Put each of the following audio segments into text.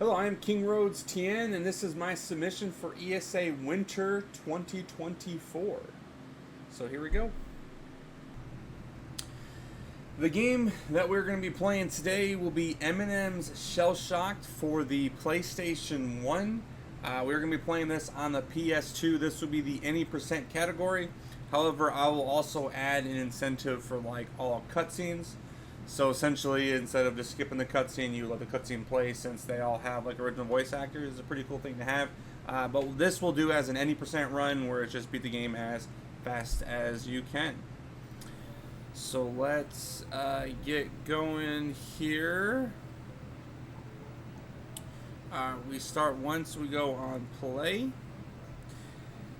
Hello, I am King Rhodes TN, and this is my submission for ESA Winter 2024. So here we go. The game that we're going to be playing today will be M&M's Shell Shocked for the PlayStation 1. We're going to be playing this on the PS2. This will be the any percent category. However, I will also add an incentive for like all cutscenes. So essentially, instead of just skipping the cutscene, you let the cutscene play since they all have like original voice actors. It's a pretty cool thing to have. But this will do as an any percent run where it's just beat the game as fast as you can. So let's get going here. We start once we go on play.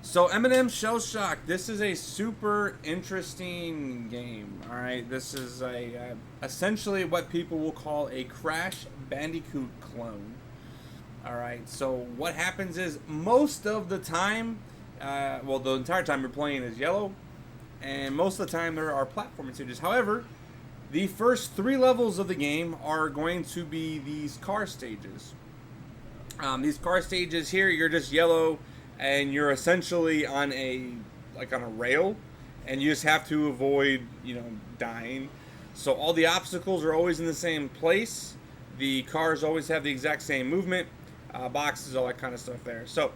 So M&M's Shell Shock. This is a super interesting game. All right, this is a essentially what people will call a Crash Bandicoot clone. All right. So what happens is most of the time, well, the entire time you're playing is yellow, and most of the time there are platforming stages. However, the first 3 levels of the game are going to be these car stages. These car stages here, you're just yellow. And you're essentially on a rail, and you just have to avoid, dying. So all the obstacles are always in the same place. The cars always have the exact same movement, boxes, all that kind of stuff there. So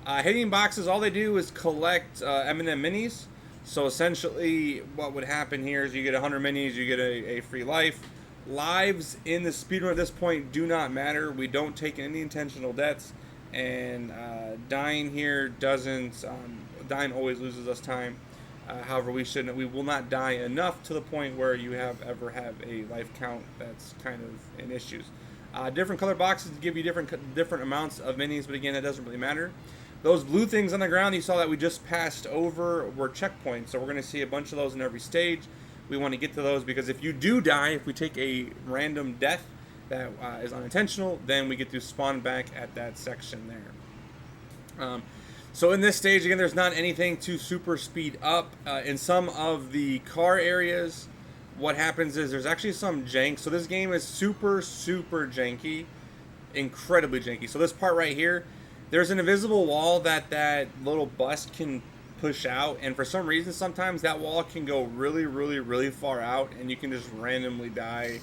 hitting boxes, all they do is collect M&M minis. So essentially, what would happen here is you get 100 minis, you get a free life. Lives in the speedrun at this point do not matter. We don't take any intentional deaths. And dying here doesn't. Dying always loses us time. However, we will not die enough to the point where you ever have a life count that's kind of an issue. Different color boxes give you different amounts of minis, but again, that doesn't really matter. Those blue things on the ground you saw that we just passed over were checkpoints, so we're going to see a bunch of those in every stage. We want to get to those because if you do die, if we take a random death that is unintentional, then we get to spawn back at that section there. So in this stage, again, there's not anything to super speed up. In some of the car areas, what happens is there's actually some jank. So this game is super, super janky, incredibly janky. So this part right here, there's an invisible wall that little bus can push out, and for some reason, sometimes that wall can go really, really, really far out, and you can just randomly die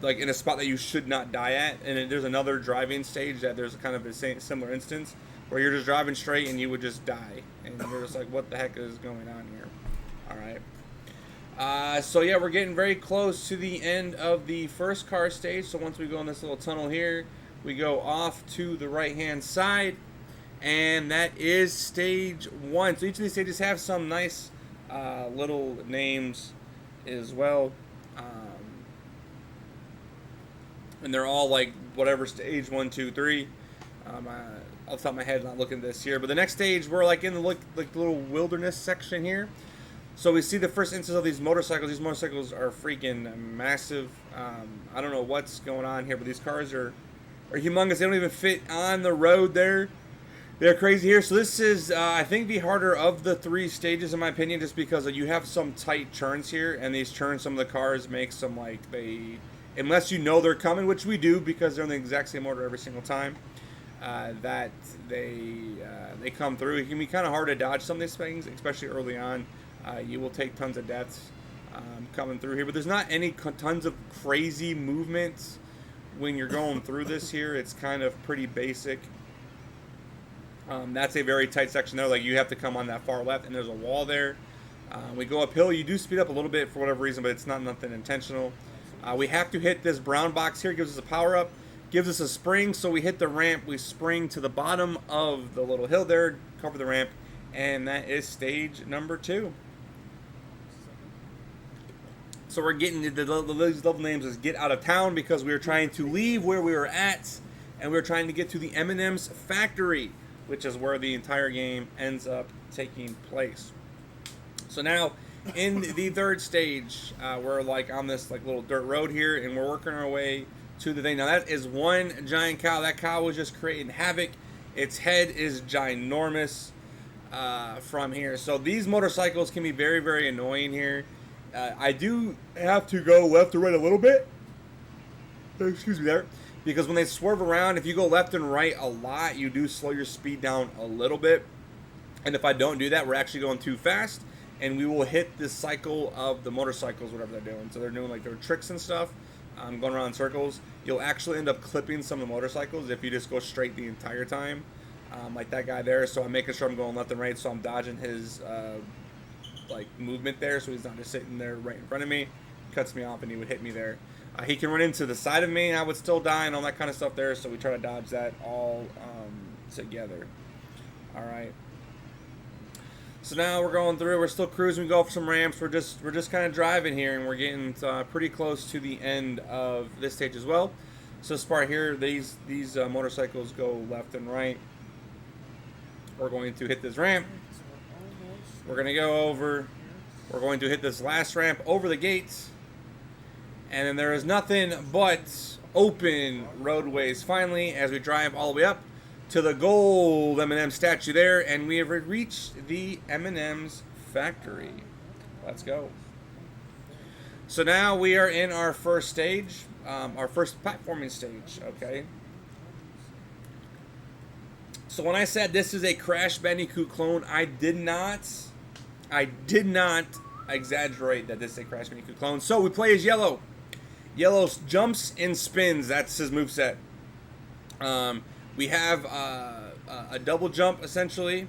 like in a spot that you should not die at. And there's another driving stage that there's kind of a similar instance where you're just driving straight and you would just die, and you're just like, what the heck is going on here? All right. So yeah, we're getting very close to the end of the first car stage. So once we go in this little tunnel here, we go off to the right hand side, and that is stage 1. So each of these stages have some nice little names as well. And they're all like whatever stage 1, 2, 3. Off the top of my head, not looking at this here, but the next stage we're like in the little wilderness section here. So we see the first instance of these motorcycles. These motorcycles are freaking massive. I don't know what's going on here, but these cars are humongous. They don't even fit on the road there. They're crazy here. So this is, I think, the harder of the 3 stages, in my opinion, just because you have some tight turns here, and these turns, some of the cars make some, unless you know they're coming, which we do because they're in the exact same order every single time, that they come through. It can be kind of hard to dodge some of these things, especially early on. You will take tons of deaths coming through here, but there's not any tons of crazy movements when you're going through this here. It's kind of pretty basic. That's a very tight section there. Like, you have to come on that far left, and there's a wall there. We go uphill. You do speed up a little bit for whatever reason, but it's not nothing intentional. We have to hit this brown box here. It gives us a power up, gives us a spring. So we hit the ramp. We spring to the bottom of the little hill there, cover the ramp, and that is stage number 2. So we're getting these level names is Get Out of Town because we were trying to leave where we were at, and we were trying to get to the M&M's factory, which is where the entire game ends up taking place. So now, in the 3rd stage, we're on this little dirt road here, and we're working our way to the thing. Now that is one giant cow. That cow was just creating havoc. Its head is ginormous from here. So these motorcycles can be very, very annoying here. I do have to go left or right a little bit excuse me there, because when they swerve around, if you go left and right a lot, you do slow your speed down a little bit. And if I don't do that, we're actually going too fast, and we will hit the cycle of the motorcycles, whatever they're doing. So they're doing like their tricks and stuff, going around in circles. You'll actually end up clipping some of the motorcycles if you just go straight the entire time, like that guy there. So I'm making sure I'm going left and right, so I'm dodging his like movement there, so he's not just sitting there right in front of me. Cuts me off, and he would hit me there. He can run into the side of me, and I would still die, and all that kind of stuff there. So we try to dodge that all together. All right. So now we're going through. We're still cruising. We go for some ramps. We're just kind of driving here, and we're getting pretty close to the end of this stage as well. So this part here, these motorcycles go left and right. We're going to hit this ramp. We're going to go over. We're going to hit this last ramp over the gates. And then there is nothing but open roadways finally as we drive all the way up to the gold M&M statue there. And we have reached the M&M's factory. Let's go. So now we are in our first stage, our first platforming stage, okay? So when I said this is a Crash Bandicoot clone, I did not exaggerate that this is a Crash Bandicoot clone. So we play as Yellow. Yellow jumps and spins. That's his moveset. We have a double jump, essentially.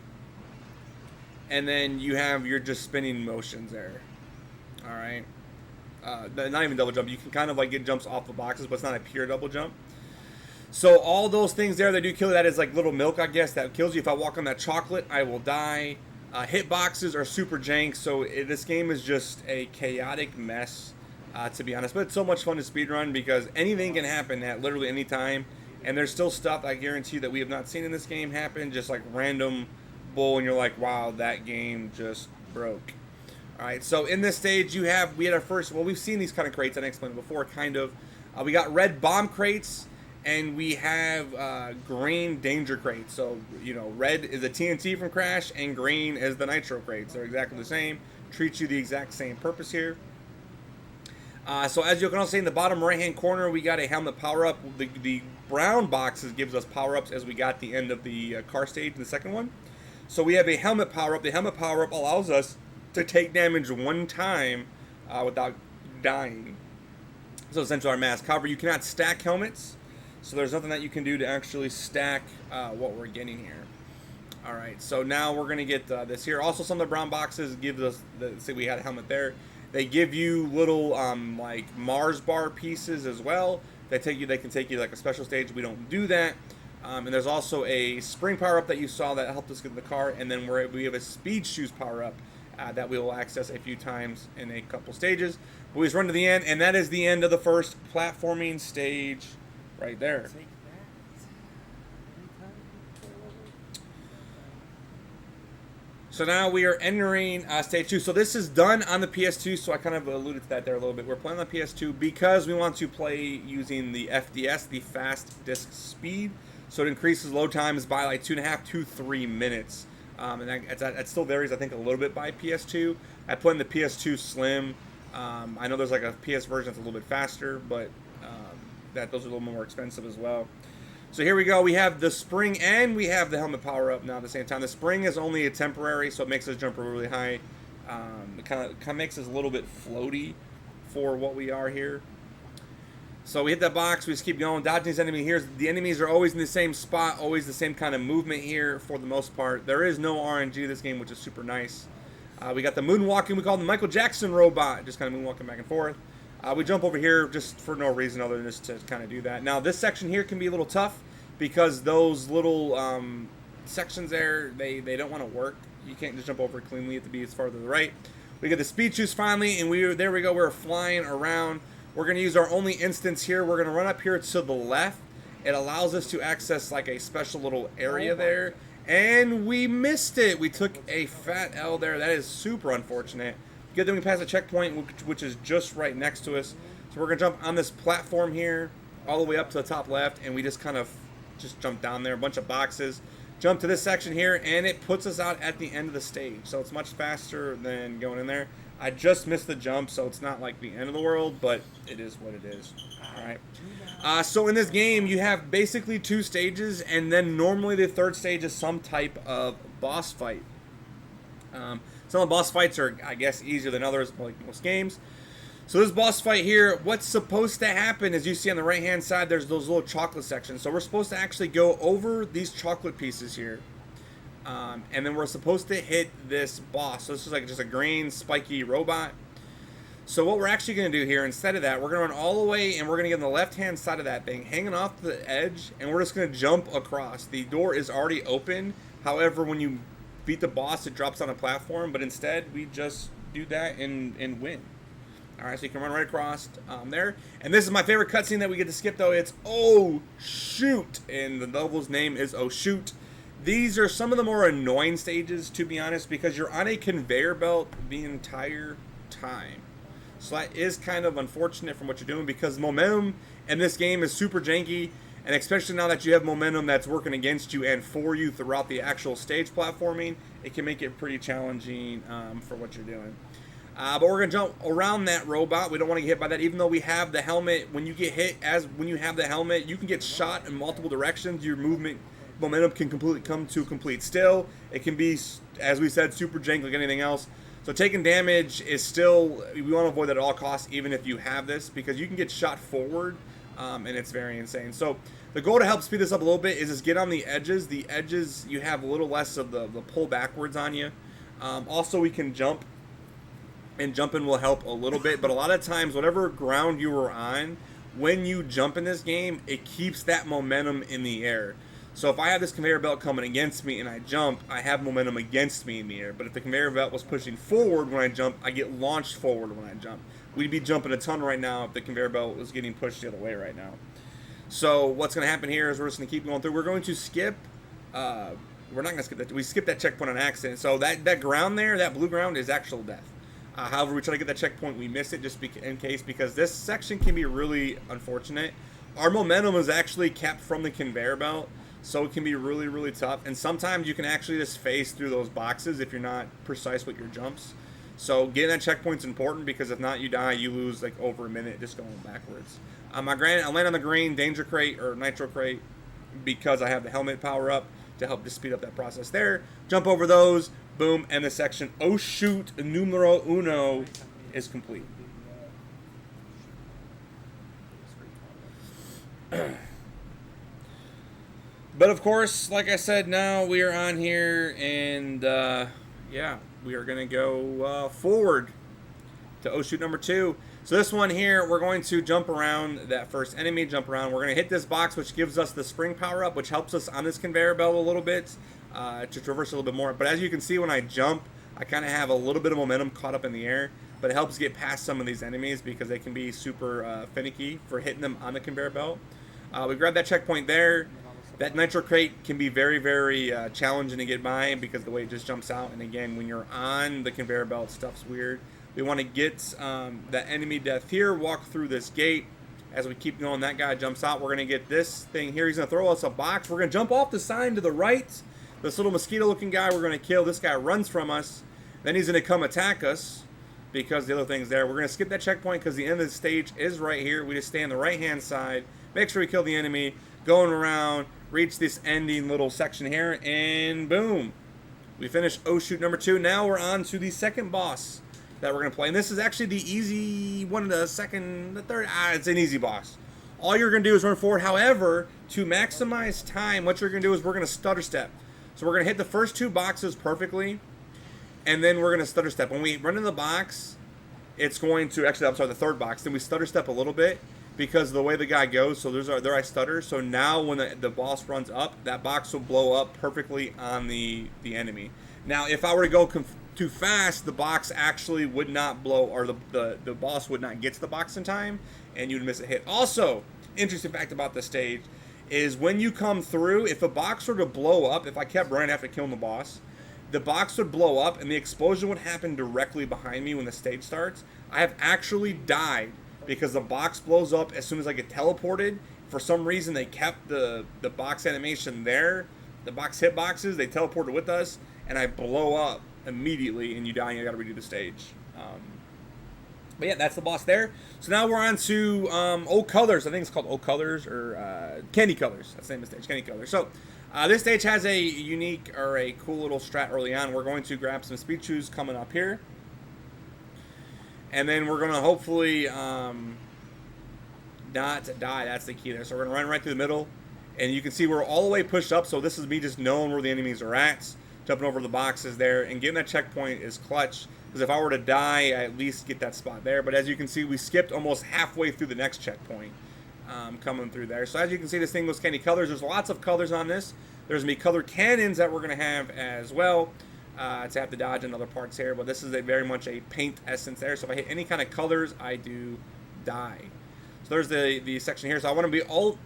And then you have your just spinning motions there. Alright. Not even double jump. You can kind of like get jumps off the boxes, but it's not a pure double jump. So all those things there, they do kill. That is like little milk, I guess, that kills you. If I walk on that chocolate, I will die. Hitboxes are super jank, so this game is just a chaotic mess, to be honest. But it's so much fun to speedrun because anything can happen at literally any time. And there's still stuff, I guarantee, that we have not seen in this game happen. Just like random bull, and you're like, wow, that game just broke. Alright, so in this stage, we had our first, well, we've seen these kind of crates, I explained before, kind of. We got red bomb crates. And we have green danger crates. So, you know, red is the TNT from Crash, and green is the nitro crates. They're exactly the same. Treat you the exact same purpose here. So as you can also see in the bottom right-hand corner, we got a helmet power-up. The brown boxes gives us power-ups as we got the end of the car stage, the second one. So we have a helmet power-up. The helmet power-up allows us to take damage one time without dying. So essentially our mask. However, you cannot stack helmets. So there's nothing that you can do to actually stack what we're getting here. All right, so now we're gonna get this here. Also, some of the brown boxes give us, say we had a helmet there. They give you little like Mars bar pieces as well. They can take you like a special stage. We don't do that. And there's also a spring power up that you saw that helped us get in the car. And then we have a speed shoes power up that we will access a few times in a couple stages. But we just run to the end, and that is the end of the first platforming stage. Right there. So now we are entering stage 2. So this is done on the PS2, so I kind of alluded to that there a little bit. We're playing on the PS2 because we want to play using the FDS, the fast disk speed. So it increases load times by like 2.5 to 3 minutes. And that still varies, I think, a little bit by PS2. I play in the PS2 Slim. I know there's like a PS version that's a little bit faster, but those are a little more expensive as well. So here we go. We have the spring and we have the helmet power up now at the same time. The spring is only a temporary, so it makes us jump really high. It kind of makes us a little bit floaty for what we are here. So we hit that box. We just keep going, dodging these enemies here. The enemies are always in the same spot, always the same kind of movement here for the most part. There is no RNG in this game, which is super nice. We got the moonwalking. We call it the Michael Jackson robot, just kind of moonwalking back and forth. We jump over here just for no reason other than just to kind of do that. Now, this section here can be a little tough because those little sections there, they don't want to work. You can't just jump over it cleanly. You have to be as far to the right. We get the speed shoes finally, and there we go. We're flying around. We're going to use our only instance here. We're going to run up here to the left. It allows us to access like a special little area there. And we missed it. We took a fat L there. That is super unfortunate. Good thing we passed a checkpoint, which is just right next to us. So we're going to jump on this platform here all the way up to the top left, and we just kind of just jump down there. A bunch of boxes. Jump to this section here, and it puts us out at the end of the stage. So it's much faster than going in there. I just missed the jump, so it's not like the end of the world, but it is what it is. All right. So in this game, you have basically 2 stages, and then normally the 3rd stage is some type of boss fight. Some of the boss fights are, I guess, easier than others, like most games. So this boss fight here, what's supposed to happen is you see on the right-hand side, there's those little chocolate sections. So we're supposed to actually go over these chocolate pieces here. And then we're supposed to hit this boss. So this is like just a green, spiky robot. So what we're actually going to do here, instead of that, we're going to run all the way, and we're going to get on the left-hand side of that thing, hanging off the edge, and we're just going to jump across. The door is already open. However, when you beat the boss, it drops on a platform, but instead, we just do that and win. All right, so you can run right across there. And this is my favorite cutscene that we get to skip, though. It's Oh Shoot, and the level's name is Oh Shoot. These are some of the more annoying stages, to be honest, because you're on a conveyor belt the entire time. So that is kind of unfortunate from what you're doing, because momentum in this game is super janky, and especially now that you have momentum that's working against you and for you throughout the actual stage platforming, it can make it pretty challenging for what you're doing. But we're going to jump around that robot. We don't want to get hit by that, even though we have the helmet. When you get hit, when you have the helmet, you can get shot in multiple directions. Your momentum can completely come to a complete still. It can be, as we said, super janky like anything else. So taking damage is still, we want to avoid that at all costs, even if you have this, because you can get shot forward, and it's very insane. So the goal to help speed this up a little bit is just get on the edges. The edges, you have a little less of the pull backwards on you. Also, we can jump, and jumping will help a little bit, but a lot of times, whatever ground you were on, when you jump in this game, it keeps that momentum in the air. So if I have this conveyor belt coming against me and I jump, I have momentum against me in the air. But if the conveyor belt was pushing forward when I jump, I get launched forward when I jump. We'd be jumping a ton right now if the conveyor belt was getting pushed the other way right now. So what's going to happen here is we're just going to keep going through. We're going to skip. We're not going to skip that. We skipped that checkpoint on accident. So that ground there, that blue ground, is actual death. However, we try to get that checkpoint. We miss it just in case, because this section can be really unfortunate. Our momentum is actually kept from the conveyor belt. So it can be really, really tough. And sometimes you can actually just phase through those boxes if you're not precise with your jumps. So getting that checkpoint's important, because if not, you die. You lose like over a minute just going backwards. I land on the green danger crate or nitro crate because I have the helmet power up to help just speed up that process there. Jump over those. Boom. And the section Oh Shoot numero uno is complete. But of course, like I said, now we are on here, and yeah, we are going to go forward to Oh Shoot number 2. So this one here, we're going to jump around that first enemy, jump around. We're going to hit this box, which gives us the spring power up, which helps us on this conveyor belt a little bit to traverse a little bit more. But as you can see, when I jump, I kind of have a little bit of momentum caught up in the air, but it helps get past some of these enemies because they can be super finicky for hitting them on the conveyor belt. We grab that checkpoint there. That nitro crate can be very, very challenging to get by because the way it just jumps out. And again, when you're on the conveyor belt, stuff's weird. We want to get that enemy death here, walk through this gate. As we keep going, that guy jumps out. We're going to get this thing here. He's going to throw us a box. We're going to jump off the sign to the right. This little mosquito-looking guy we're going to kill. This guy runs from us. Then he's going to come attack us because the other thing's there. We're going to skip that checkpoint because the end of the stage is right here. We just stay on the right-hand side. Make sure we kill the enemy. Going around, reach this ending little section here, and boom. We finished Oh Shoot number 2. Now we're on to the second boss that we're going to play. And this is actually the easy one, the second, the third. It's an easy boss. All you're going to do is run forward. However, to maximize time, what you're going to do is we're going to stutter step. So we're going to hit the first 2 boxes perfectly, and then we're going to stutter step. When we run into the box, it's going to, actually, I'm sorry, the third box. Then we stutter step a little bit because of the way the guy goes. So there I stutter. So now when the boss runs up, that box will blow up perfectly on the enemy. Now, if I were to go too fast, the box actually would not blow, or the boss would not get to the box in time, and you'd miss a hit. Also, interesting fact about this stage is when you come through, if a box were to blow up, if I kept running after killing the boss, the box would blow up and the explosion would happen directly behind me when the stage starts. I have actually died because the box blows up as soon as I get teleported. For some reason, they kept the box animation there. The box hitboxes, they teleported with us, and I blow up immediately, and you die, and you got to redo the stage. But yeah, that's the boss there. So now we're on to Old Colors. I think it's called Old Colors or Candy Colors. That's the name of the stage, Candy Colors. So this stage has a unique or a cool little strat early on. We're going to grab some speed shoes coming up here. And then we're going to hopefully not die. That's the key there. So we're going to run right through the middle. And you can see we're all the way pushed up. So this is me just knowing where the enemies are at. Jumping over the boxes there. And getting that checkpoint is clutch. Because if I were to die, I at least get that spot there. But as you can see, we skipped almost halfway through the next checkpoint coming through there. So as you can see, this thing was Candy Colors. There's lots of colors on this. There's going to be color cannons that we're going to have as well. To have to dodge in other parts here, but this is very much a paint essence there. So if I hit any kind of colors, I do die. So there's the section here. So I want to be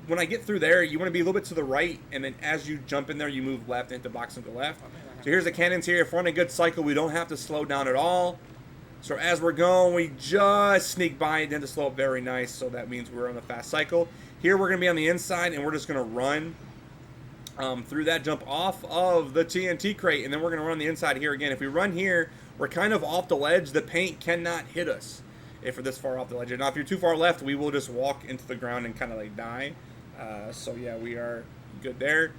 when I get through there, you want to be a little bit to the right, and then as you jump in there, you move left into box and go left. So here's the cannons here. If we're on a good cycle, we don't have to slow down at all. So as we're going, we just sneak by and then to slow up very nice. So that means we're on the fast cycle. Here we're going to be on the inside, and we're just going to run through that, jump off of the TNT crate, and then we're going to run the inside here again. If we run here, we're kind of off the ledge. The paint cannot hit us if we're this far off the ledge. Now, if you're too far left, we will just walk into the ground and kind of like die. So yeah, we are good there.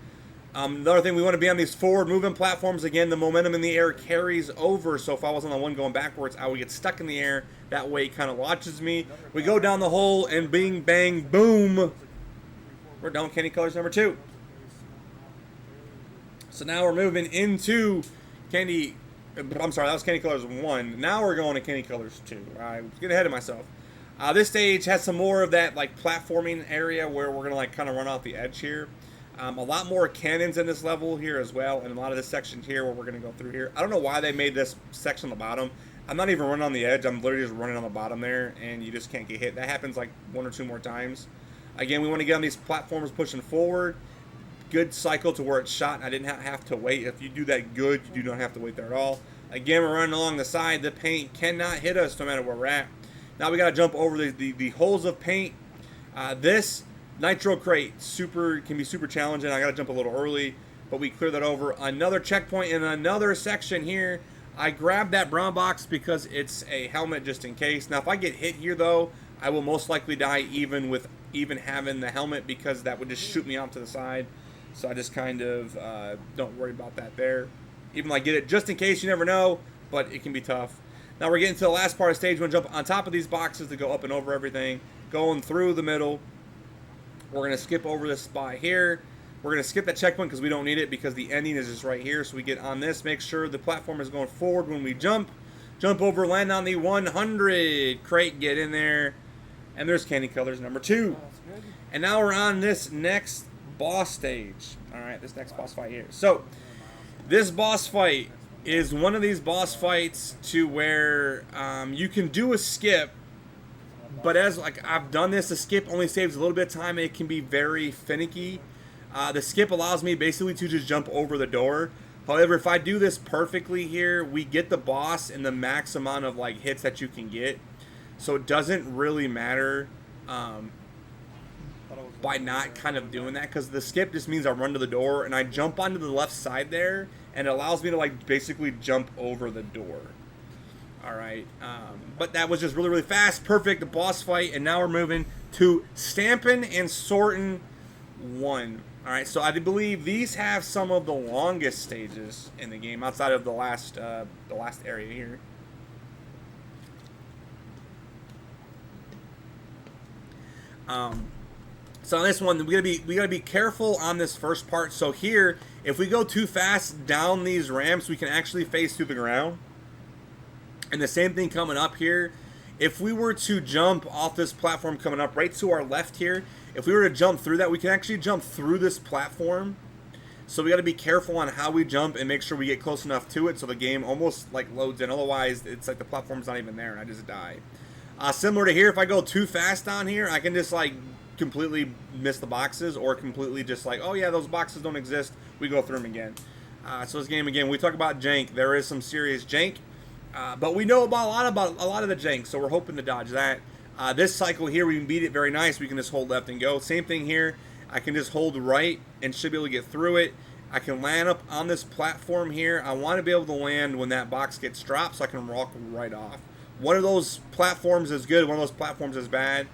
Another thing, we want to be on these forward moving platforms. Again, the momentum in the air carries over, so if I was on the one going backwards, I would get stuck in the air. That way it kind of launches me. We go down the hole, and bing, bang, boom. We're done Candy Colors number 2. So now we're moving into Candy... I'm sorry, that was Candy Colors 1. Now we're going to Candy Colors 2. I was getting ahead of myself. This stage has some more of that like platforming area where we're going to like kind of run off the edge here. A lot more cannons in this level here as well, and a lot of this section here where we're going to go through here. I don't know why they made this section on the bottom. I'm not even running on the edge. I'm literally just running on the bottom there, and you just can't get hit. That happens like 1 or 2 more times. Again, we want to get on these platforms pushing forward. Good cycle to where it's shot, and I didn't have to wait. If you do that good, you do not have to wait there at all. Again, we're running along the side. The paint cannot hit us no matter where we're at. Now we got to jump over the holes of paint. This nitro crate can be super challenging. I got to jump a little early, but we clear that over. Another checkpoint in another section here. I grabbed that brown box because it's a helmet just in case. Now, if I get hit here, though, I will most likely die even having the helmet because that would just shoot me off to the side. So I just kind of don't worry about that there. Even though I get it just in case, you never know, but it can be tough. Now we're getting to the last part of the stage. We're going to jump on top of these boxes to go up and over everything. Going through the middle. We're going to skip over this spot here. We're going to skip that checkpoint because we don't need it because the ending is just right here. So we get on this. Make sure the platform is going forward when we jump. Jump over, land on the 100 crate, get in there. And there's Candy Colors number 2. And now we're on this next boss stage. Alright, this next boss fight here. So, this boss fight is one of these boss fights to where you can do a skip, but as like I've done this, the skip only saves a little bit of time and it can be very finicky. The skip allows me basically to just jump over the door. However, if I do this perfectly here, we get the boss and the max amount of like hits that you can get. So it doesn't really matter by not kind of doing that, because the skip just means I run to the door and I jump onto the left side there, and it allows me to like basically jump over the door. Alright, but that was just really, really fast, perfect, the boss fight, and now we're moving to Stampin' and Sortin' 1. Alright, so I believe these have some of the longest stages in the game outside of the last area here. So on this one, we gotta be careful on this first part. So here, if we go too fast down these ramps, we can actually face through the ground. And the same thing coming up here. If we were to jump off this platform coming up right to our left here, if we were to jump through that, we can actually jump through this platform. So we got to be careful on how we jump and make sure we get close enough to it so the game almost like loads in. Otherwise, it's like the platform's not even there and I just die. Similar to here, if I go too fast down here, I can just like completely miss the boxes, or completely just like, oh yeah, those boxes don't exist. We go through them again. So this game again, we talk about jank. There is some serious jank. But we know about a lot of the jank, so we're hoping to dodge that. This cycle here, we can beat it very nice. We can just hold left and go. Same thing here. I can just hold right and should be able to get through it. I can land up on this platform here. I want to be able to land when that box gets dropped so I can walk right off. one of those platforms is good, one of those platforms is bad.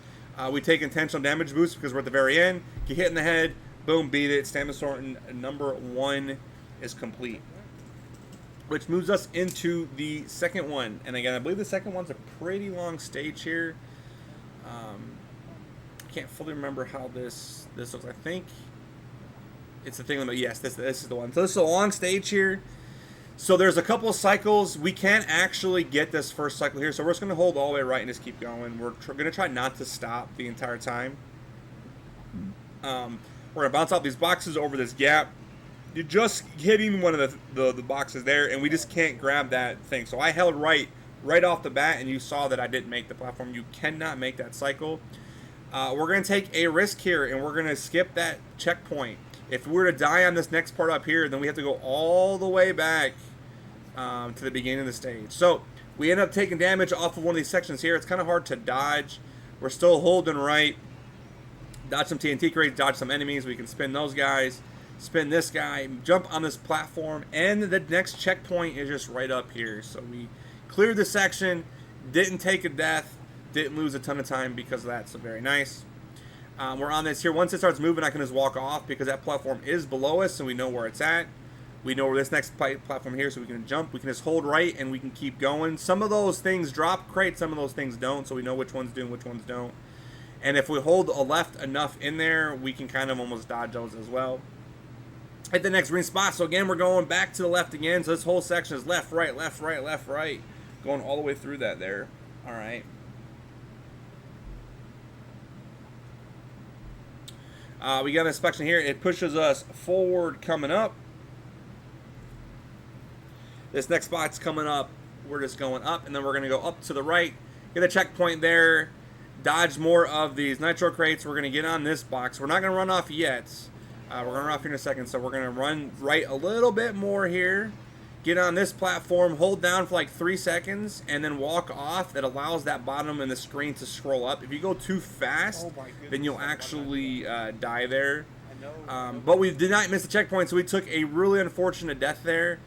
We take intentional damage boost because we're at the very end. Get hit in the head, boom, beat it. Stamina Sorting number 1 is complete. Which moves us into the second one. And again, I believe the second one's a pretty long stage here. I can't fully remember how this looks. I think it's the thing about, yes, this is the one. So this is a long stage here. So there's a couple of cycles. We can't actually get this first cycle here. So we're just going to hold all the way right and just keep going. We're going to try not to stop the entire time. We're going to bounce off these boxes over this gap. You're just hitting one of the boxes there, and we just can't grab that thing. So I held right off the bat, and you saw that I didn't make the platform. You cannot make that cycle. We're going to take a risk here, and we're going to skip that checkpoint. If we were to die on this next part up here, then we have to go all the way back to the beginning of the stage. So we end up taking damage off of one of these sections here. It's kind of hard to dodge. We're still holding right. Dodge some TNT crates, dodge some enemies. We can spin those guys, spin this guy, jump on this platform, and the next checkpoint is just right up here. So we cleared the section, didn't take a death, didn't lose a ton of time because of that, so very nice. We're on this here. Once it starts moving, I can just walk off because that platform is below us, so we know where it's at. We know where this next platform here, so we can jump. We can just hold right, and we can keep going. Some of those things drop crates, some of those things don't, so we know which ones do and which ones don't. And if we hold a left enough in there, we can kind of almost dodge those as well. Hit the next green spot. So again, we're going back to the left again. So this whole section is left, right, left, right, left, right. Going all the way through that there. All right. We got an inspection here. It pushes us forward coming up. This next spot's coming up. We're just going up, and then we're going to go up to the right. Get a checkpoint there. Dodge more of these nitro crates. We're going to get on this box. We're not going to run off yet. We're going to run off here in a second, so we're going to run right a little bit more here. Get on this platform, hold down for like 3 seconds, and then walk off. That allows that bottom in the screen to scroll up. If you go too fast, then you'll actually die there. But we did not miss the checkpoint, so we took a really unfortunate death there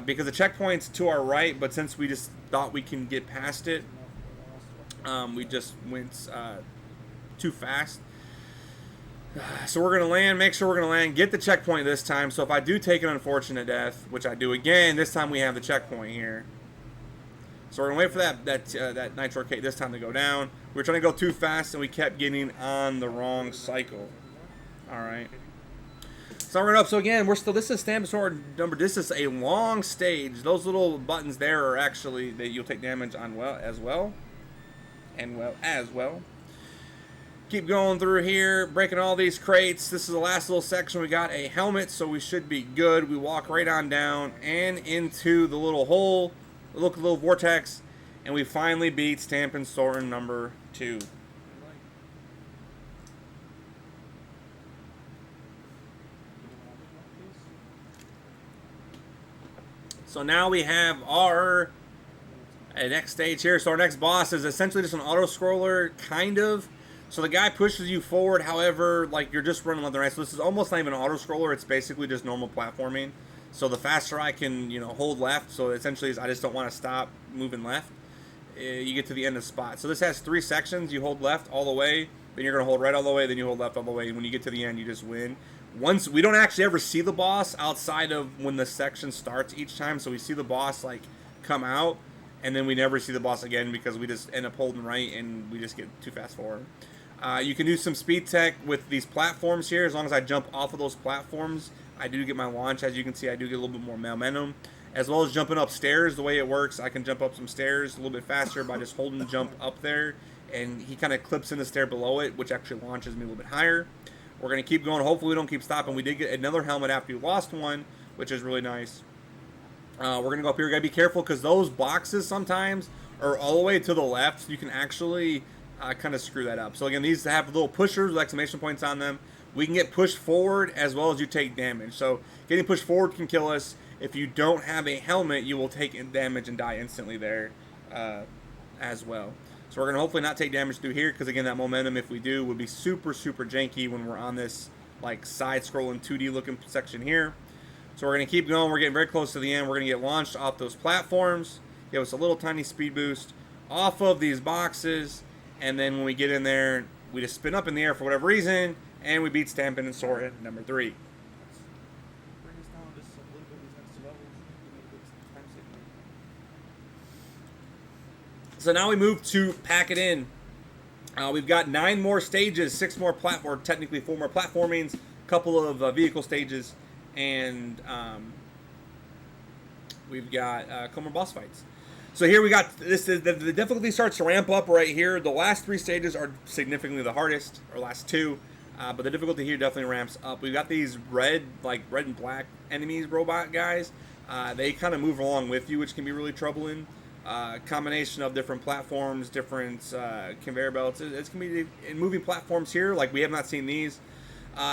because the checkpoint's to our right, but since we just thought we can get past it, we just went too fast. So we're going to land, make sure we're going to land, get the checkpoint this time. So if I do take an unfortunate death, which I do again, this time we have the checkpoint here. So we're going to wait for that nitro cake this time to go down. We were trying to go too fast, and we kept getting on the wrong cycle. All right. So we're up. So again, this is Stamina Sorting number. This is a long stage. Those little buttons there are actually that you'll take damage on as well. Keep going through here, breaking all these crates. This is the last little section. We got a helmet, so we should be good. We walk right on down and into the little hole, little vortex, and we finally beat Stamina Sorting number 2. So now we have our next stage here. So our next boss is essentially just an auto-scroller, kind of. So the guy pushes you forward, however, like you're just running left and right. So this is almost not even an auto-scroller. It's basically just normal platforming. So the faster I can, hold left. So essentially, I just don't want to stop moving left. You get to the end of the spot. So this has 3 sections. You hold left all the way, then you're going to hold right all the way, then you hold left all the way. And when you get to the end, you just win. Once we don't actually ever see the boss outside of when the section starts each time. So we see the boss like come out, and then we never see the boss again because we just end up holding right and we just get too fast forward. You can do some speed tech with these platforms here. As long as I jump off of those platforms, I do get my launch. As you can see, I do get a little bit more momentum. As well as jumping upstairs, the way it works, I can jump up some stairs a little bit faster by just holding the jump up there. And he kind of clips in the stair below it, which actually launches me a little bit higher. We're going to keep going. Hopefully we don't keep stopping. We did get another helmet after we lost one, which is really nice. We're going to go up here. Got to be careful because those boxes sometimes are all the way to the left. So you can actually kind of screw that up. So again, these have little pushers with exclamation points on them. We can get pushed forward as well as you take damage. So getting pushed forward can kill us. If you don't have a helmet, you will take damage and die instantly there as well. So we're going to hopefully not take damage through here because again, that momentum, if we do, would be super, super janky when we're on this like side-scrolling 2D looking section here. So we're going to keep going. We're getting very close to the end. We're going to get launched off those platforms. Give us a little tiny speed boost. off of these boxes, and then when we get in there, we just spin up in the air for whatever reason, and we beat Stampin' and Sora at number 3. Bring us down just a little bit these next levels. Time saving. So now we move to Pack It In. We've got 9 more stages, 6 more platform, technically 4 more platformings, a couple of vehicle stages, and we've got a couple more boss fights. So here we got this. The difficulty starts to ramp up right here. The last 3 stages are significantly the hardest, or last 2, but the difficulty here definitely ramps up. We've got these red and black enemies, robot guys. They kind of move along with you, which can be really troubling. Combination of different platforms, different conveyor belts. It's going to be in moving platforms here. Like, we have not seen these.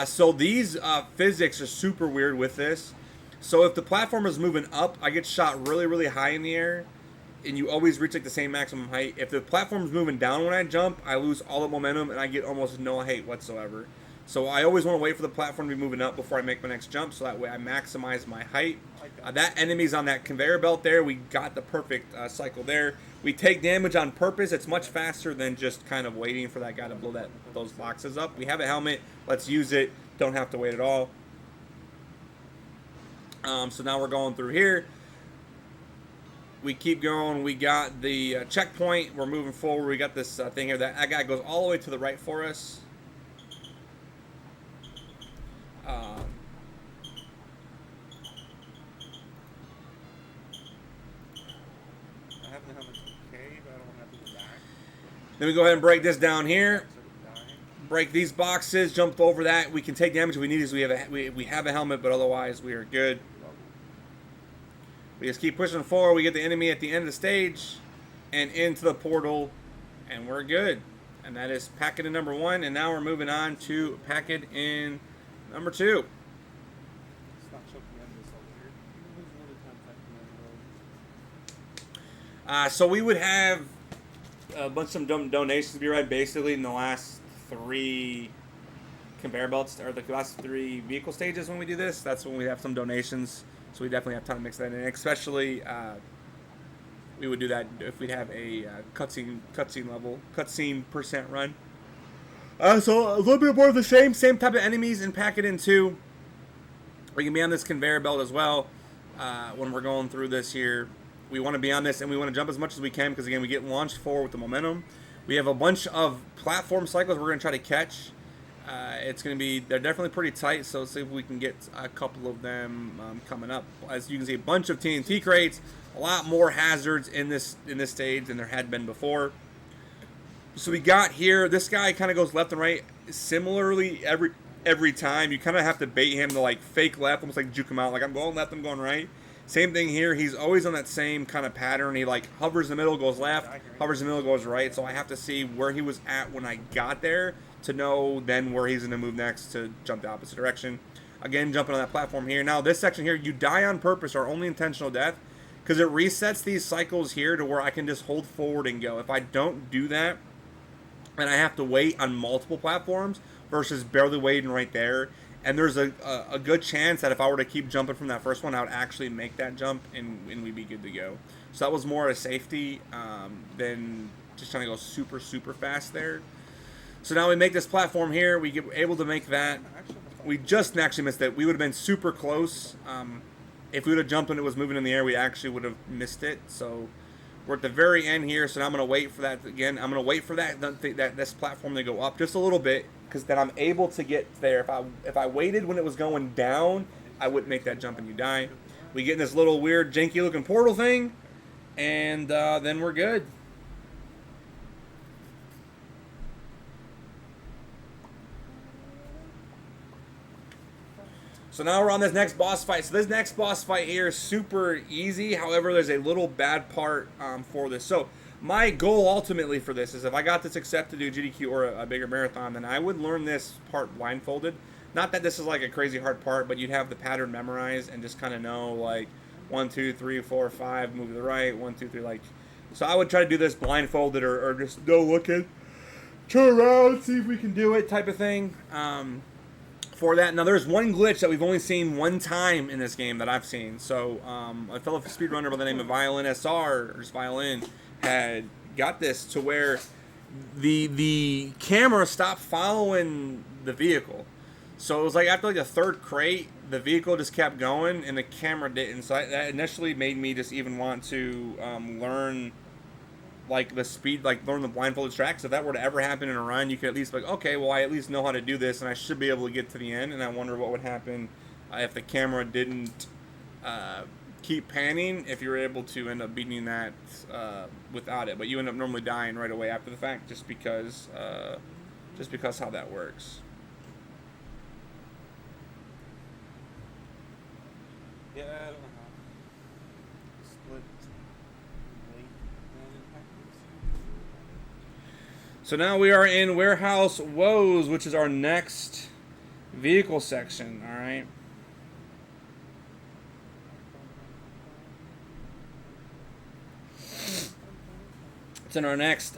So these physics are super weird with this. So if the platform is moving up, I get shot really, really high in the air, and you always reach like the same maximum height. If the platform is moving down when I jump, I lose all the momentum, and I get almost no height whatsoever. So I always want to wait for the platform to be moving up before I make my next jump, so that way I maximize my height. That enemy's on that conveyor belt there. We got the perfect cycle there. We take damage on purpose. It's much faster than just kind of waiting for that guy to blow those boxes up. We have a helmet. Let's use it. Don't have to wait at all. So now we're going through here. We keep going. We got the checkpoint. We're moving forward. We got this thing here. That guy goes all the way to the right for us. Then we go ahead and break this down here. Break these boxes. Jump over that. We can take damage if we need. We have a helmet, but otherwise we are good. We just keep pushing forward. We get the enemy at the end of the stage and into the portal, and we're good. And that is Pack It In number 1. And now we're moving on to Pack It In number 2. So we would have a bunch of donations to be read basically in the last 3 conveyor belts, or the last 3 vehicle stages when we do this. That's when we have some donations. So we definitely have time to mix that in. Especially, we would do that if we'd have a cutscene percent run. So a little bit more of the same type of enemies in Pack It In 2. We can be on this conveyor belt as well when we're going through this here. We want to be on this, and we want to jump as much as we can because, again, we get launched forward with the momentum. We have a bunch of platform cycles we're going to try to catch. It's going to be, they're definitely pretty tight, so let's see if we can get a couple of them coming up. As you can see, a bunch of TNT crates, a lot more hazards in this stage than there had been before. So we got here, this guy kind of goes left and right similarly every time. You kind of have to bait him to like fake left, almost like juke him out, like I'm going left, I'm going right. Same thing here. He's always on that same kind of pattern. He like hovers in the middle, goes left, hovers in the middle, goes right. So I have to see where he was at when I got there to know then where he's going to move next to jump the opposite direction. Again, jumping on that platform here. Now this section here, you die on purpose or only intentional death because it resets these cycles here to where I can just hold forward and go. If I don't do that and I have to wait on multiple platforms versus barely waiting right there, and there's a good chance that if I were to keep jumping from that first one, I would actually make that jump and we'd be good to go. So that was more a safety than just trying to go super, super fast there. So now we make this platform here. We get able to make that. We just actually missed it. We would have been super close. If we would have jumped when it was moving in the air, we actually would have missed it. So we're at the very end here. So now I'm going to wait for that again. I'm going to wait for this platform to go up just a little bit, because then I'm able to get there. If I waited when it was going down, I wouldn't make that jump and you die. We get in this little weird janky looking portal thing, and then we're good. So now we're on this next boss fight. So this next boss fight here is super easy. However, there's a little bad part for this. So my goal ultimately for this is if I got this accepted to do GDQ or a bigger marathon, then I would learn this part blindfolded. Not that this is like a crazy hard part, but you'd have the pattern memorized and just kind of know like 1, 2, 3, 4, 5, move to the right, 1, 2, 3, like. So I would try to do this blindfolded or just no looking, turn around, see if we can do it type of thing. For that. Now, there's one glitch that we've only seen one time in this game that I've seen. So, a fellow speedrunner by the name of Violin SR, or just Violin, had got this to where the camera stopped following the vehicle. So it was like after like the third crate, the vehicle just kept going and the camera didn't. So that initially made me just even want to learn like the speed, like learn the blindfolded track. So if that were to ever happen in a run, you could at least be like, okay, well I at least know how to do this, and I should be able to get to the end. And I wonder what would happen if the camera didn't keep panning. If you were able to end up beating that without it, but you end up normally dying right away after the fact, just because how that works. Yeah, I don't know how. Split late and So now we are in Warehouse Woes, which is our next vehicle section. All right. It's in our next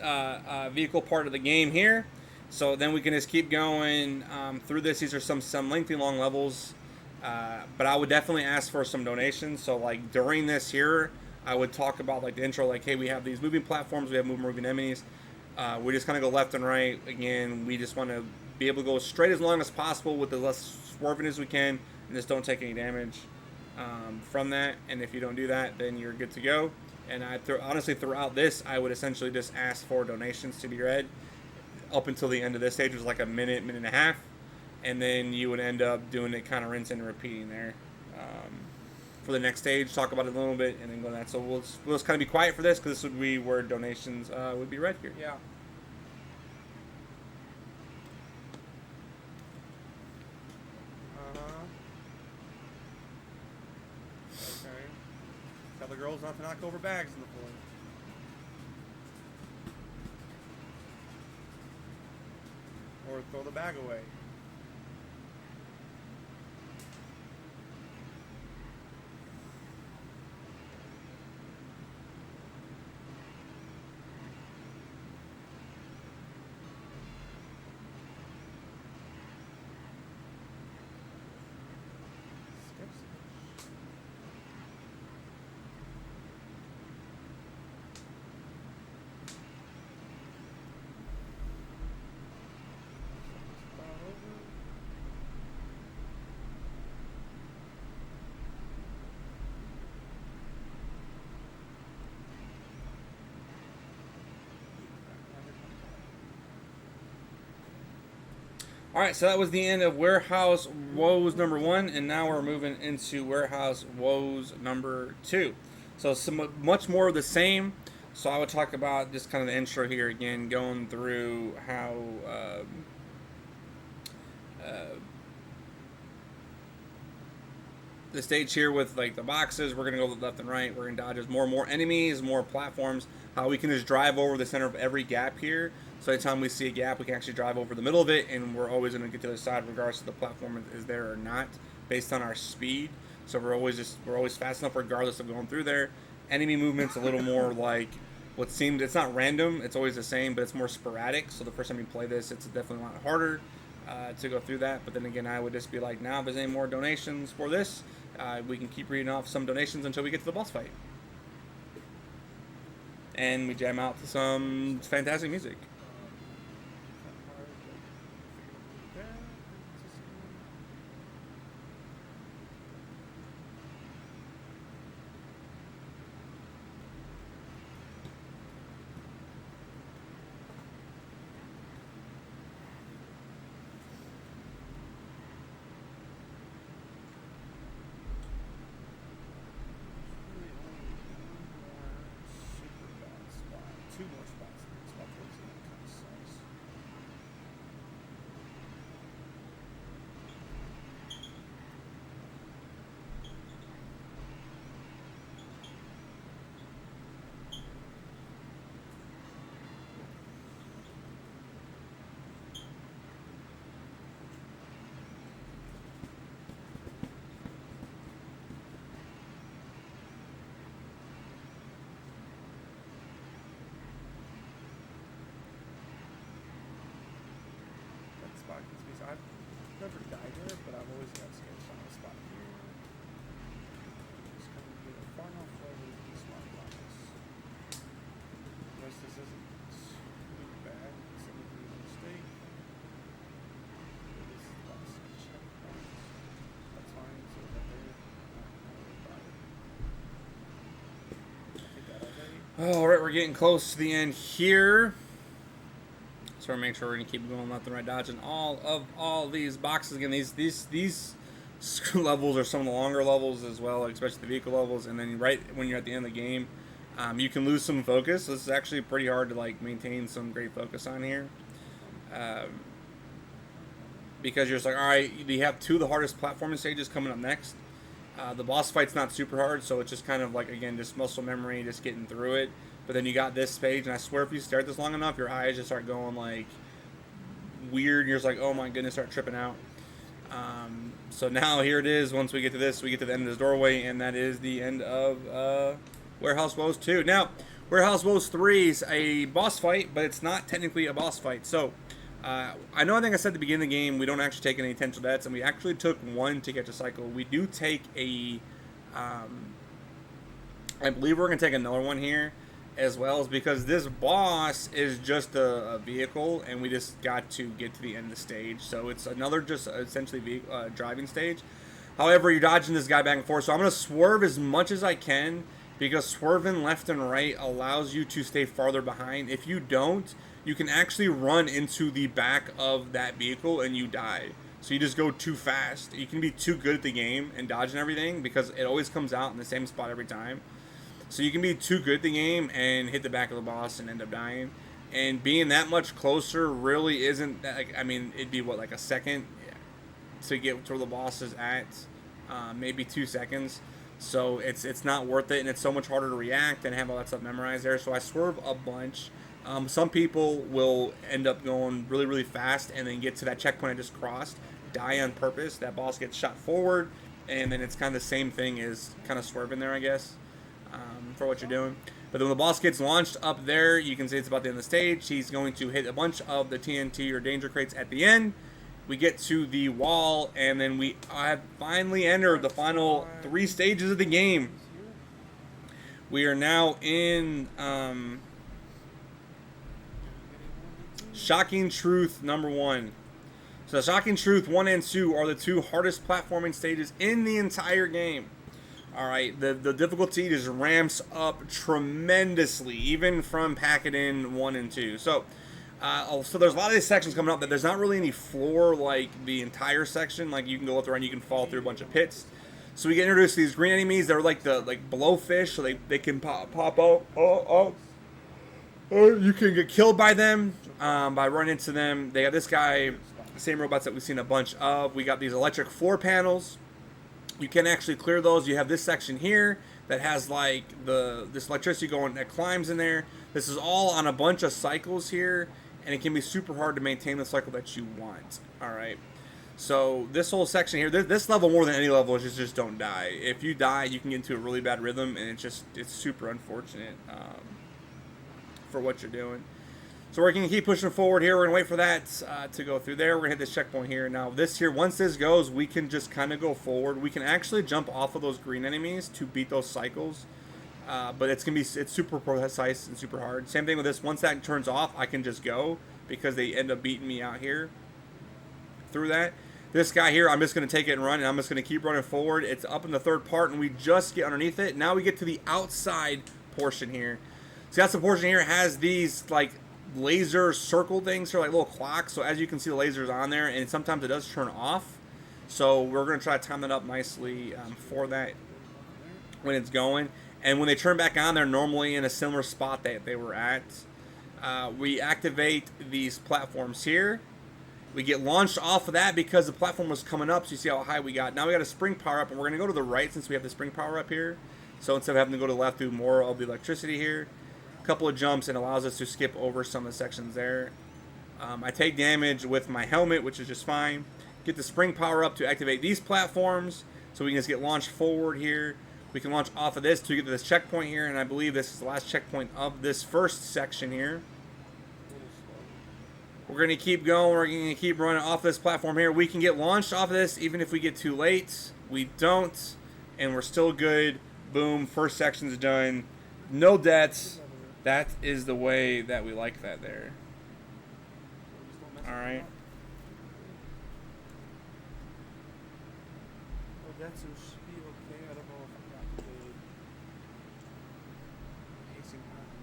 vehicle part of the game here. So then we can just keep going through this. These are some lengthy long levels. But I would definitely ask for some donations. So like during this here, I would talk about like the intro, like, hey, we have these moving platforms, we have moving M&Ms. We just kind of go left and right. Again, we just want to be able to go straight as long as possible with the less swerving as we can, and just don't take any damage from that. And if you don't do that, then you're good to go. And honestly, throughout this, I would essentially just ask for donations to be read up until the end of this stage, which was like a minute and a half. And then you would end up doing it kind of rinse and repeating there. For the next stage, talk about it a little bit, and then go to that. So we'll just kind of be quiet for this, because this would be where donations would be read here. yeah. Okay. Tell the girls not to knock over bags in the floor. Or throw the bag away. All right, so that was the end of Warehouse Woes number 1, and now we're moving into Warehouse Woes number 2. So much more of the same. So I would talk about just kind of the intro here again, going through how the stage here with like the boxes. We're gonna go left and right. We're gonna dodge. There's more and more enemies, more platforms. How we can just drive over the center of every gap here. So anytime we see a gap, we can actually drive over the middle of it, and we're always gonna get to the side, regardless of the platform is there or not, based on our speed. So we're always fast enough, regardless of going through there. Enemy movement's a little more like what seemed. It's not random. It's always the same, but it's more sporadic. So the first time you play this, it's definitely a lot harder to go through that. But then again, I would just be like, now if there's any more donations for this, we can keep reading off some donations until we get to the boss fight. And we jam out to some fantastic music. Two more spots. Spot 14 kind of sucks. I've never died there, but I've always got scared on the spot here. Just kind of get a far enough forward to the spot blocks. Notice this isn't All right, we're getting close to the end here. So we're make sure we're gonna keep going left and right, dodging all these boxes. Again, these levels are some of the longer levels as well, especially the vehicle levels. And then right when you're at the end of the game, you can lose some focus. This is actually pretty hard to like maintain some great focus on here. Because you're just like, all right, you have two of the hardest platforming stages coming up next. The boss fight's not super hard, so it's just kind of like, again, just muscle memory, just getting through it. But then you got this page, and I swear if you stare at this long enough, your eyes just start going like weird. And you're just like, oh my goodness, start tripping out. So now here it is. Once we get to this, we get to the end of this doorway, and that is the end of Warehouse Woes 2. Now, Warehouse Woes 3 is a boss fight, but it's not technically a boss fight. So I think I said at the beginning of the game we don't actually take any potential deaths, and we actually took one to catch a cycle. We do take a, I believe we're going to take another one here as well, is because this boss is just a vehicle, and we just got to get to the end of the stage. So it's another just essentially driving stage. However, you're dodging this guy back and forth, so I'm going to swerve as much as I can, because swerving left and right allows you to stay farther behind. If you don't, you can actually run into the back of that vehicle and you die. So you just go too fast. You can be too good at the game and dodging everything, because it always comes out in the same spot every time. So you can be too good at the game and hit the back of the boss and end up dying. And being that much closer really isn't that, like, I mean, it'd be what, like a second to get to where the boss is at, maybe 2 seconds. So it's not worth it, and it's so much harder to react and have all that stuff memorized there. So I swerve a bunch. Some people will end up going really, really fast and then get to that checkpoint I just crossed, die on purpose. That boss gets shot forward, and then it's kind of the same thing as kind of swerving there, I guess, for what you're doing. But then when the boss gets launched up there, you can see it's about the end of the stage. He's going to hit a bunch of the TNT or danger crates at the end. We get to the wall, and then we have finally entered the final 3 stages of the game. We are now in Shocking Truth number 1. So Shocking Truth 1 and 2 are the 2 hardest platforming stages in the entire game. Alright, the difficulty just ramps up tremendously, even from Pack-It-In 1 and 2. So there's a lot of these sections coming up that there's not really any floor like the entire section. Like, you can go up there and you can fall through a bunch of pits. So we get introduced to these green enemies that are like the blowfish, so they can pop out. Or you can get killed by them by running into them. They got this guy, same robots that we've seen a bunch of. We got these electric floor panels. You can actually clear those. You have this section here that has like this electricity going that climbs in there. This is all on a bunch of cycles here, and it can be super hard to maintain the cycle that you want. All right. So this whole section here, this level more than any level is just don't die. If you die, you can get into a really bad rhythm, and it's super unfortunate for what you're doing. So we're going to keep pushing forward here. We're going to wait for that to go through there. We're going to hit this checkpoint here. Now this here, once this goes, we can just kind of go forward. We can actually jump off of those green enemies to beat those cycles. But it's super precise and super hard. Same thing with this. Once that turns off, I can just go, because they end up beating me out here through that. This guy here, I'm just going to take it and run, and I'm just going to keep running forward. It's up in the third part, and we just get underneath it. Now we get to the outside portion here. So that's the portion here has these like laser circle things here, like little clocks. So as you can see, the laser's on there, and sometimes it does turn off. So we're going to try to time that up nicely for that when it's going. And when they turn back on, they're normally in a similar spot that they were at. We activate these platforms here. We get launched off of that because the platform was coming up, so you see how high we got. Now we got a spring power up, and we're going to go to the right since we have the spring power up here. So instead of having to go to the left, do more of the electricity here. A couple of jumps, and allows us to skip over some of the sections there. I take damage with my helmet, which is just fine. Get the spring power up to activate these platforms, so we can just get launched forward here. We can launch off of this to get to this checkpoint here, and I believe this is the last checkpoint of this first section here. We're going to keep going. We're going to keep running off this platform here. We can get launched off of this even if we get too late. We don't, and we're still good. Boom, first section's done. No deaths. That is the way that we like that there. All right. Oh, that should be okay. I don't know if I got the pacing on.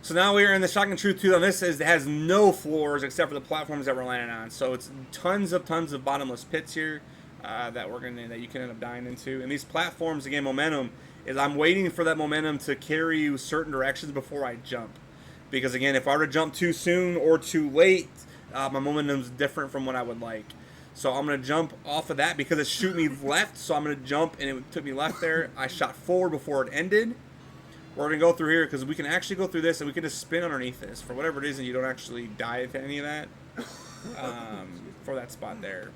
So now we are in the Shocking Truth 2. And this has no floors except for the platforms that we're landing on. So it's tons of bottomless pits here that you can end up dying into. And these platforms, again, momentum is I'm waiting for that momentum to carry you certain directions before I jump. Because again, if I were to jump too soon or too late, my momentum's different from what I would like. So I'm going to jump off of that because it's shooting me left. So I'm going to jump, and it took me left there. I shot forward before it ended. We're going to go through here because we can actually go through this, and we can just spin underneath this. For whatever reason, you don't actually die to any of that for that spot there.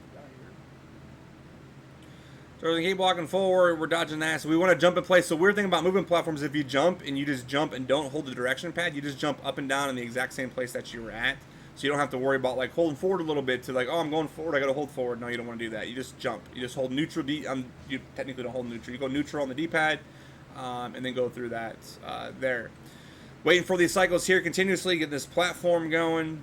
So we're going to keep walking forward. We're dodging that. So we want to jump in place. So weird thing about moving platforms, if you jump and you just jump and don't hold the direction pad, you just jump up and down in the exact same place that you were at. So you don't have to worry about like holding forward a little bit to like, oh, I'm going forward, I got to hold forward. No, you don't want to do that. You just jump. You just hold neutral. You technically don't hold neutral. You go neutral on the D-pad and then go through that there. Waiting for these cycles here continuously, get this platform going.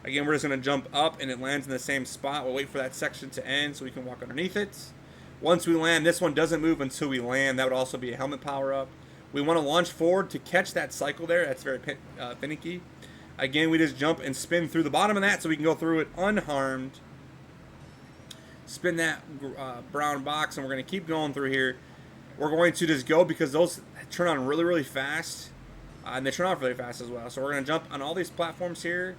Again, we're just going to jump up and it lands in the same spot. We'll wait for that section to end so we can walk underneath it. Once we land, this one doesn't move until we land. That would also be a helmet power-up. We want to launch forward to catch that cycle there. That's very finicky. Again, we just jump and spin through the bottom of that so we can go through it unharmed. Spin that brown box, and we're going to keep going through here. We're going to just go because those turn on really, really fast. And they turn off really fast as well. So we're going to jump on all these platforms here.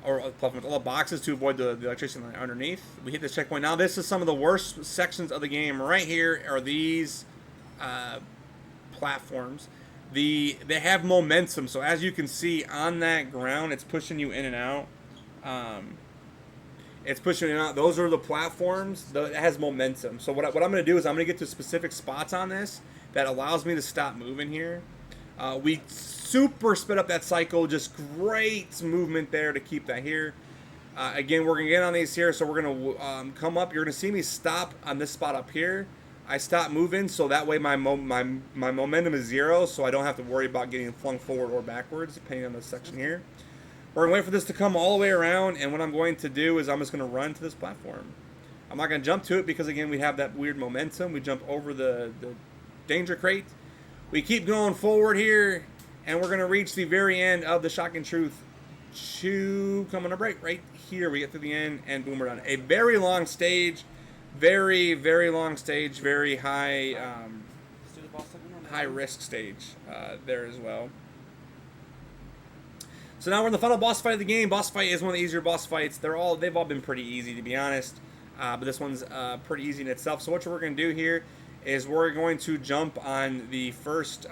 Or platforms, all the boxes to avoid the electricity underneath. We hit this checkpoint. Now this is some of the worst sections of the game. Right here are these platforms. They have momentum, so as you can see on that ground, it's pushing you in and out. It's pushing you in and out. Those are the platforms. It has momentum. So what I'm going to do is I'm going to get to specific spots on this that allows me to stop moving here. We super sped up that cycle. Just great movement there to keep that here. Again, we're going to get on these here, so we're going to come up. You're going to see me stop on this spot up here. I stop moving, so that way my momentum is 0, so I don't have to worry about getting flung forward or backwards, depending on the section here. We're going to wait for this to come all the way around, and what I'm going to do is I'm just going to run to this platform. I'm not going to jump to it because, again, we have that weird momentum. We jump over the danger crate. We keep going forward here, and we're going to reach the very end of the Shocking Truth 2. Coming up right here. We get to the end, and boom, we're done. A very long stage. Very, very long stage, very high risk stage there as well. So now we're in the final boss fight of the game. Boss fight is one of the easier boss fights. They've all been pretty easy, to be honest. But this one's pretty easy in itself. So what we're going to do here is we're going to jump on the first.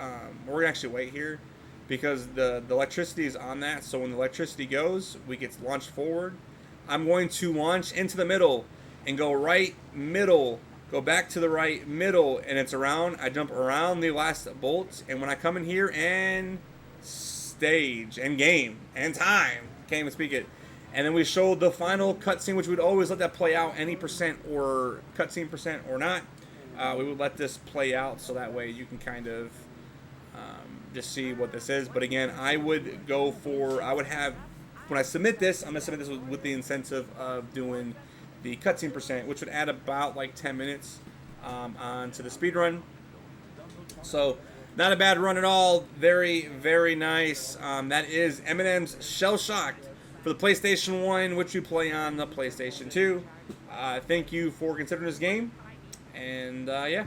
We're going to actually wait here because the electricity is on that. So when the electricity goes, we get launched forward. I'm going to launch into the middle. And go right, middle, go back to the right, middle, and it's around. I jump around the last bolt, and when I come in here and stage and game and time, can't even speak it. And then we showed the final cutscene, which we'd always let that play out, any percent or cutscene percent or not. We would let this play out so that way you can kind of just see what this is. But again, I would have, when I submit this, I'm going to submit this with the incentive of doing the cutscene percent, which would add about like 10 minutes onto the speed run. So not a bad run at all. Very, very nice. That is M&M's Shell Shocked for the PlayStation 1, which we play on the PlayStation 2. Thank you for considering this game. And yeah.